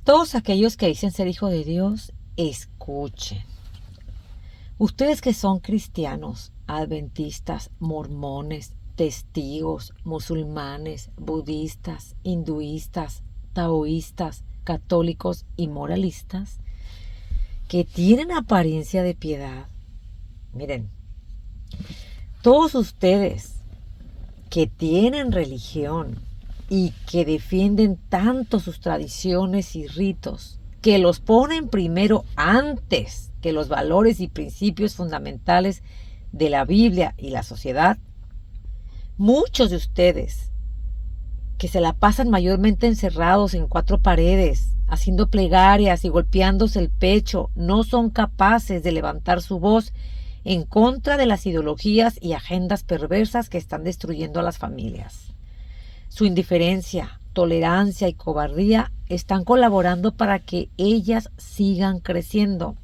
Todos aquellos que dicen ser hijos de Dios, escuchen. Ustedes que son cristianos, adventistas, mormones, testigos, musulmanes, budistas, hinduistas, taoístas, católicos y moralistas, que tienen apariencia de piedad. Miren, todos ustedes que tienen religión y que defienden tanto sus tradiciones y ritos, que los ponen primero antes que los valores y principios fundamentales de la Biblia y la sociedad, muchos de ustedes que se la pasan mayormente encerrados en cuatro paredes, haciendo plegarias y golpeándose el pecho, no son capaces de levantar su voz en contra de las ideologías y agendas perversas que están destruyendo a las familias. Su indiferencia, tolerancia y cobardía están colaborando para que ellas sigan creciendo.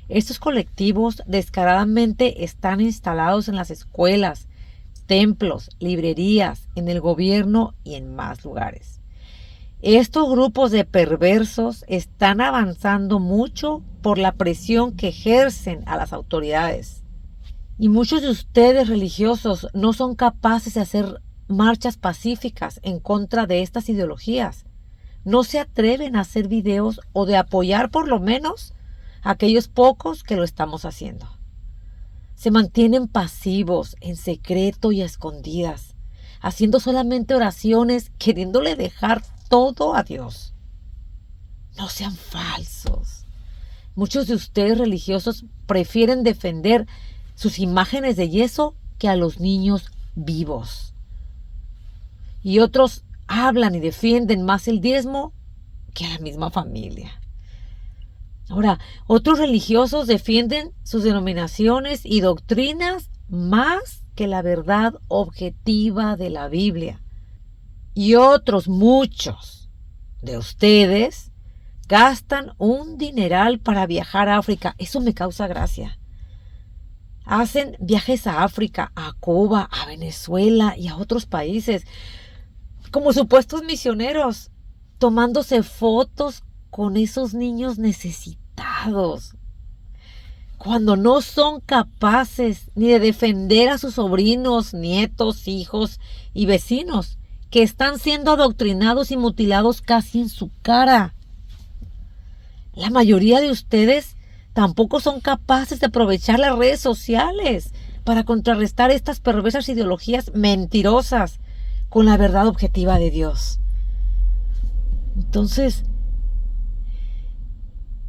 Estos colectivos descaradamente están instalados en las escuelas, templos, librerías, en el gobierno y en más lugares. Estos grupos de perversos están avanzando mucho por la presión que ejercen a las autoridades. Y muchos de ustedes religiosos no son capaces de hacer marchas pacíficas en contra de estas ideologías. No se atreven a hacer videos o de apoyar por lo menos a aquellos pocos que lo estamos haciendo. Se mantienen pasivos, en secreto y a escondidas, haciendo solamente oraciones, queriéndole dejar todo a Dios. No sean falsos. Muchos de ustedes religiosos prefieren defender sus imágenes de yeso que a los niños vivos. Y otros hablan y defienden más el diezmo que a la misma familia. Ahora, otros religiosos defienden sus denominaciones y doctrinas más que la verdad objetiva de la Biblia. Y otros, muchos de ustedes, gastan un dineral para viajar a África. Eso me causa gracia. Hacen viajes a África, a Cuba, a Venezuela y a otros países, como supuestos misioneros, tomándose fotos con esos niños necesitados, cuando no son capaces ni de defender a sus sobrinos, nietos, hijos y vecinos que están siendo adoctrinados y mutilados casi en su cara. La mayoría de ustedes tampoco son capaces de aprovechar las redes sociales para contrarrestar estas perversas ideologías mentirosas con la verdad objetiva de Dios. Entonces,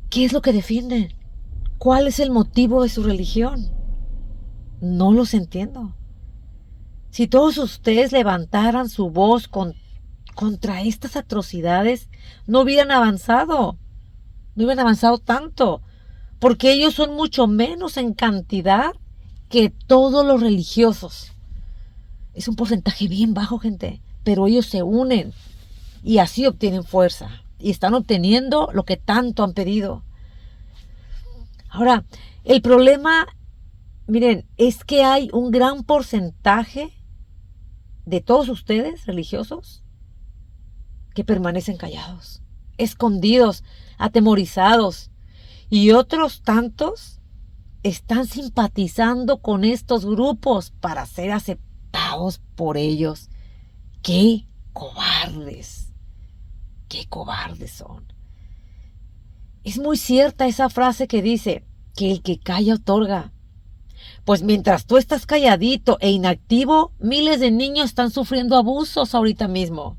¿qué es lo que defienden? ¿Cuál es el motivo de su religión? No los entiendo. Si todos ustedes levantaran su voz contra estas atrocidades, no hubieran avanzado tanto, porque ellos son mucho menos en cantidad que todos los religiosos. Es un porcentaje bien bajo, gente, pero ellos se unen y así obtienen fuerza y están obteniendo lo que tanto han pedido. Ahora, el problema, miren, es que hay un gran porcentaje de todos ustedes religiosos que permanecen callados, escondidos, atemorizados, y otros tantos están simpatizando con estos grupos para ser aceptados por ellos. ¡Qué cobardes! ¡Qué cobardes son! Es muy cierta esa frase que dice que el que calla otorga. Pues mientras tú estás calladito e inactivo, miles de niños están sufriendo abusos ahorita mismo.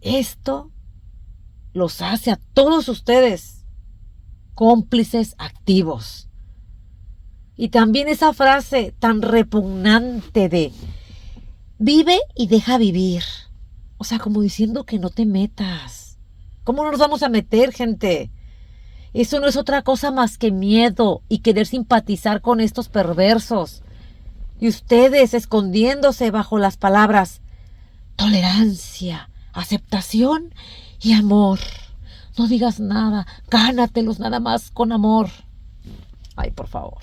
Esto los hace a todos ustedes cómplices activos. Y también esa frase tan repugnante de vive y deja vivir. O sea, como diciendo que no te metas. ¿Cómo no nos vamos a meter, gente? Eso no es otra cosa más que miedo y querer simpatizar con estos perversos. Y ustedes escondiéndose bajo las palabras tolerancia, aceptación y amor. No digas nada, gánatelos nada más con amor. Ay, por favor.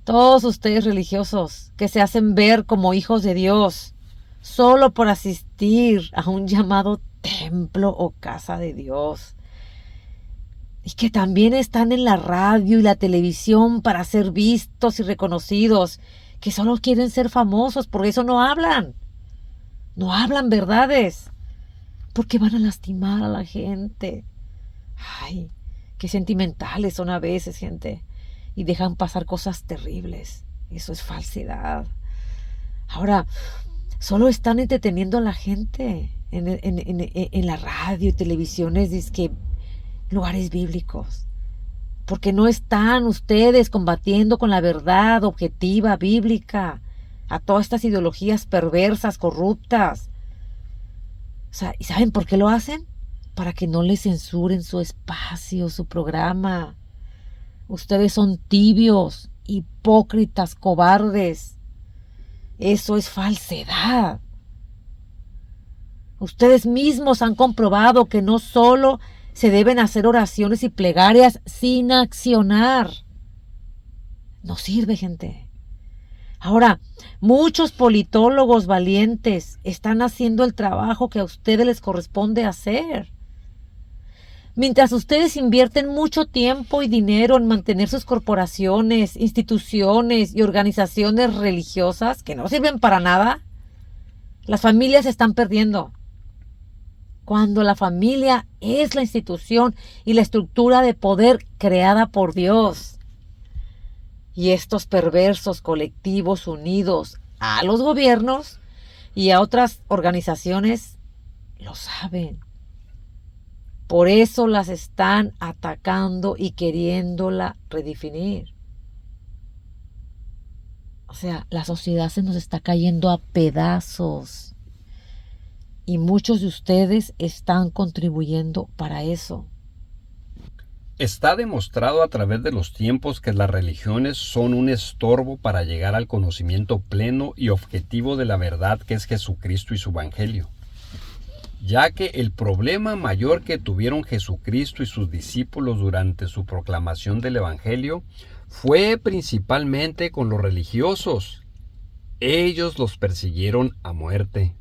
Todos ustedes religiosos que se hacen ver como hijos de Dios solo por asistir a un llamado templo o casa de Dios. Y que también están en la radio y la televisión para ser vistos y reconocidos, que solo quieren ser famosos, por eso no hablan verdades, porque van a lastimar a la gente. Ay, qué sentimentales son a veces, gente, y dejan pasar cosas terribles. Eso es falsedad. Ahora, solo están entreteniendo a la gente en la radio y televisiones, dizque lugares bíblicos, porque no están ustedes combatiendo con la verdad objetiva, bíblica, a todas estas ideologías perversas, corruptas. O sea, ¿y saben por qué lo hacen? Para que no les censuren su espacio, su programa. Ustedes son tibios, hipócritas, cobardes. Eso es falsedad. Ustedes mismos han comprobado que no solo se deben hacer oraciones y plegarias sin accionar. No sirve, gente. Ahora, muchos politólogos valientes están haciendo el trabajo que a ustedes les corresponde hacer. Mientras ustedes invierten mucho tiempo y dinero en mantener sus corporaciones, instituciones y organizaciones religiosas que no sirven para nada, las familias se están perdiendo. Cuando la familia es la institución y la estructura de poder creada por Dios. Y estos perversos colectivos unidos a los gobiernos y a otras organizaciones lo saben. Por eso las están atacando y queriéndola redefinir. O sea, la sociedad se nos está cayendo a pedazos. Y muchos de ustedes están contribuyendo para eso. Está demostrado a través de los tiempos que las religiones son un estorbo para llegar al conocimiento pleno y objetivo de la verdad que es Jesucristo y su Evangelio. Ya que el problema mayor que tuvieron Jesucristo y sus discípulos durante su proclamación del Evangelio fue principalmente con los religiosos. Ellos los persiguieron a muerte.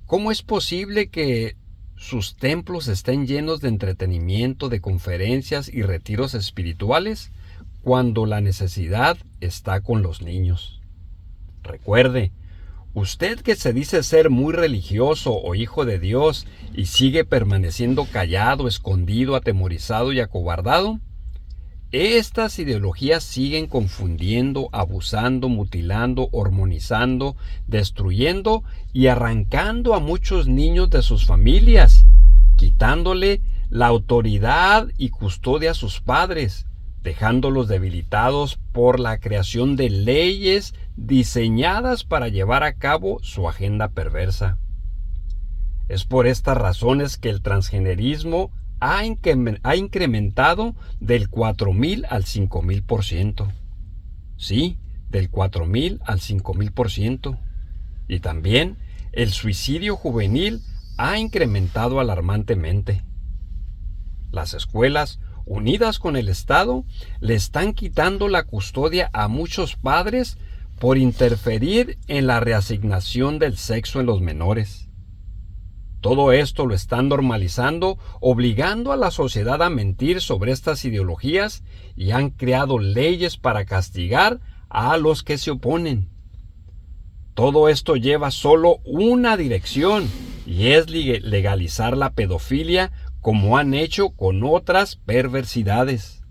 ¿Cómo es posible que sus templos estén llenos de entretenimiento, de conferencias y retiros espirituales cuando la necesidad está con los niños? Recuerde, usted que se dice ser muy religioso o hijo de Dios y sigue permaneciendo callado, escondido, atemorizado y acobardado, estas ideologías siguen confundiendo, abusando, mutilando, hormonizando, destruyendo y arrancando a muchos niños de sus familias, quitándole la autoridad y custodia a sus padres, dejándolos debilitados por la creación de leyes diseñadas para llevar a cabo su agenda perversa. Es por estas razones que el transgenerismo ha incrementado del 4,000 al 5,000%. Sí, del 4,000 al 5,000%. Y también el suicidio juvenil ha incrementado alarmantemente. Las escuelas, unidas con el Estado, le están quitando la custodia a muchos padres por interferir en la reasignación del sexo en los menores. Todo esto lo están normalizando, obligando a la sociedad a mentir sobre estas ideologías y han creado leyes para castigar a los que se oponen. Todo esto lleva solo una dirección y es legalizar la pedofilia como han hecho con otras perversidades.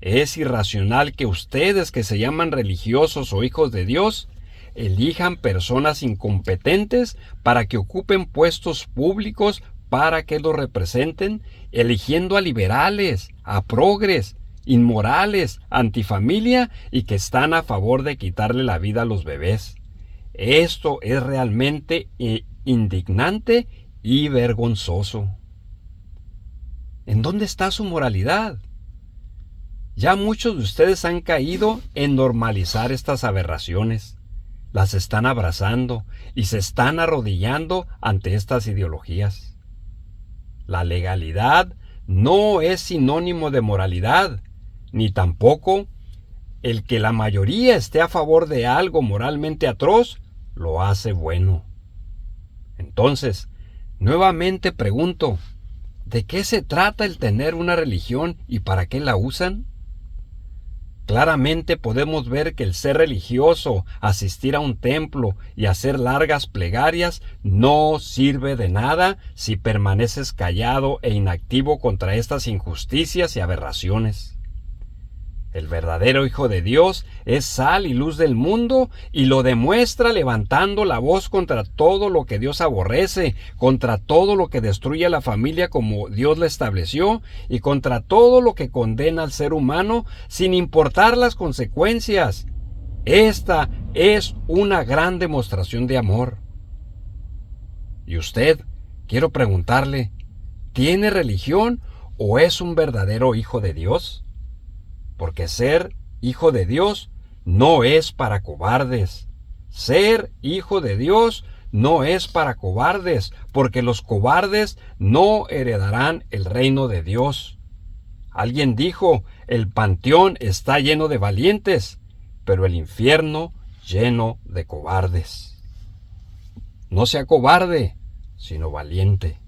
Es irracional que ustedes que se llaman religiosos o hijos de Dios elijan personas incompetentes para que ocupen puestos públicos para que los representen, eligiendo a liberales, a progres, inmorales, antifamilia y que están a favor de quitarle la vida a los bebés. Esto es realmente indignante y vergonzoso. ¿En dónde está su moralidad? Ya muchos de ustedes han caído en normalizar estas aberraciones. Las están abrazando y se están arrodillando ante estas ideologías. La legalidad no es sinónimo de moralidad, ni tampoco el que la mayoría esté a favor de algo moralmente atroz lo hace bueno. Entonces, Nuevamente pregunto, ¿de qué se trata el tener una religión y para qué la usan? Claramente podemos ver que el ser religioso, asistir a un templo y hacer largas plegarias no sirve de nada si permaneces callado e inactivo contra estas injusticias y aberraciones. El verdadero Hijo de Dios es sal y luz del mundo y lo demuestra levantando la voz contra todo lo que Dios aborrece, contra todo lo que destruye a la familia como Dios la estableció y contra todo lo que condena al ser humano sin importar las consecuencias. Esta es una gran demostración de amor. Y usted, quiero preguntarle, ¿tiene religión o es un verdadero hijo de Dios? Porque ser hijo de Dios no es para cobardes. Ser hijo de Dios no es para cobardes, porque los cobardes no heredarán el reino de Dios. Alguien dijo, el panteón está lleno de valientes, pero el infierno lleno de cobardes. No sea cobarde, sino valiente.